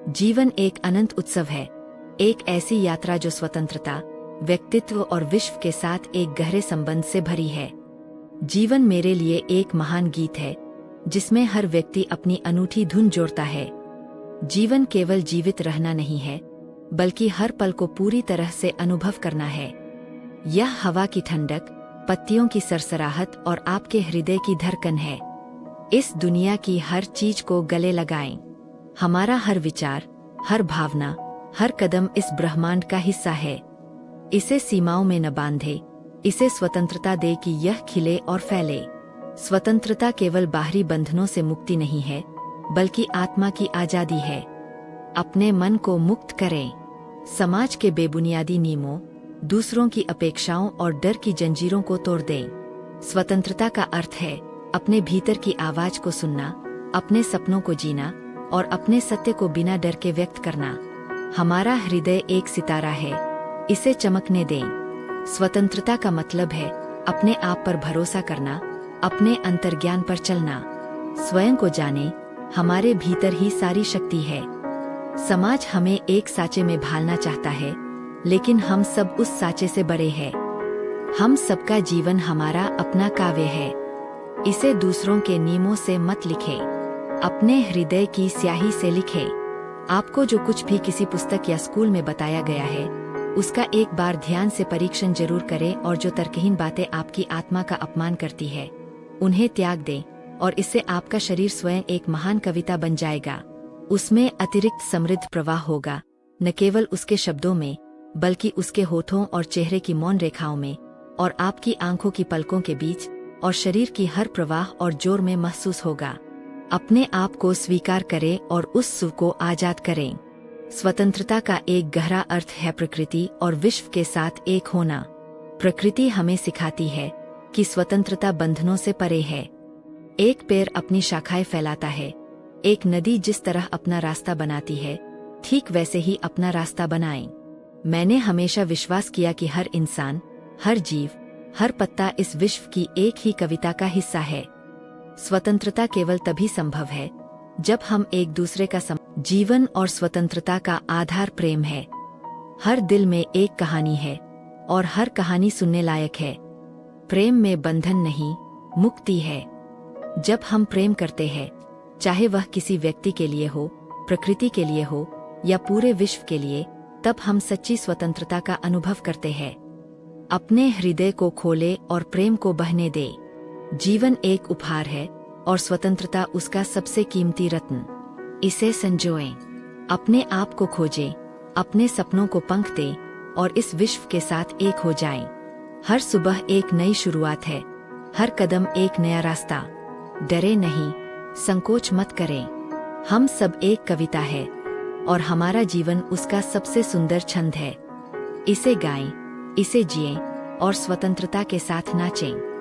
जीवन एक अनंत उत्सव है, एक ऐसी यात्रा जो स्वतंत्रता, व्यक्तित्व और विश्व के साथ एक गहरे संबंध से भरी है। जीवन मेरे लिए एक महान गीत है, जिसमें हर व्यक्ति अपनी अनूठी धुन जोड़ता है। जीवन केवल जीवित रहना नहीं है, बल्कि हर पल को पूरी तरह से अनुभव करना है। यह हवा की ठंडक, पत्तियों की सरसराहट और आपके हृदय की धड़कन है। इस दुनिया की हर चीज को गले लगाएं। हमारा हर विचार, हर भावना, हर कदम इस ब्रह्मांड का हिस्सा है। इसे सीमाओं में न बांधे, इसे स्वतंत्रता दे कि यह खिले और फैले। स्वतंत्रता केवल बाहरी बंधनों से मुक्ति नहीं है, बल्कि आत्मा की आजादी है। अपने मन को मुक्त करें। समाज के बेबुनियादी नियमों, दूसरों की अपेक्षाओं और डर की जंजीरों को तोड़ दें। स्वतंत्रता का अर्थ है अपने भीतर की आवाज को सुनना, अपने सपनों को जीना और अपने सत्य को बिना डर के व्यक्त करना। हमारा हृदय एक सितारा है, इसे चमकने दें। स्वतंत्रता का मतलब है अपने आप पर भरोसा करना, अपने अंतर्ज्ञान पर चलना। स्वयं को जाने, हमारे भीतर ही सारी शक्ति है। समाज हमें एक साँचे में ढालना चाहता है, लेकिन हम सब उस साँचे से बड़े हैं। हम सबका जीवन हमारा अपना काव्य है। इसे दूसरों के नियमों से मत लिखें, अपने हृदय की स्याही से लिखें। आपको जो कुछ भी किसी पुस्तक या स्कूल में बताया गया है, उसका एक बार ध्यान से परीक्षण जरूर करें और जो तर्कहीन बातें आपकी आत्मा का अपमान करती है, उन्हें त्याग दें और इससे आपका शरीर स्वयं एक महान कविता बन जाएगा। उसमें अतिरिक्त समृद्ध प्रवाह होगा, न केवल उसके शब्दों में, बल्कि उसके होठों और चेहरे की मौन रेखाओं में, और आपकी आंखों की पलकों के बीच और शरीर की हर प्रवाह और जोर में महसूस होगा। अपने आप को स्वीकार करें और उस सुख को आजाद करें। स्वतंत्रता का एक गहरा अर्थ है प्रकृति और विश्व के साथ एक होना। प्रकृति हमें सिखाती है कि स्वतंत्रता बंधनों से परे है। एक पेड़ अपनी शाखाएं फैलाता है, एक नदी जिस तरह अपना रास्ता बनाती है, ठीक वैसे ही अपना रास्ता बनाएं। मैंने हमेशा विश्वास किया कि हर इंसान, हर जीव, हर पत्ता इस विश्व की एक ही कविता का हिस्सा है। स्वतंत्रता केवल तभी संभव है जब हम एक दूसरे का जीवन और स्वतंत्रता का आधार प्रेम है। हर दिल में एक कहानी है और हर कहानी सुनने लायक है। प्रेम में बंधन नहीं, मुक्ति है। जब हम प्रेम करते हैं, चाहे वह किसी व्यक्ति के लिए हो, प्रकृति के लिए हो या पूरे विश्व के लिए, तब हम सच्ची स्वतंत्रता का अनुभव करते हैं। अपने हृदय को खोले और प्रेम को बहने दे। जीवन एक उपहार है और स्वतंत्रता उसका सबसे कीमती रत्न। इसे संजोएं, अपने आप को खोजें, अपने सपनों को पंख दें और इस विश्व के साथ एक हो जाएं। हर सुबह एक नई शुरुआत है, हर कदम एक नया रास्ता। डरे नहीं, संकोच मत करें। हम सब एक कविता है और हमारा जीवन उसका सबसे सुंदर छंद है। इसे गाएं, इसे जिएं और स्वतंत्रता के साथ नाचें।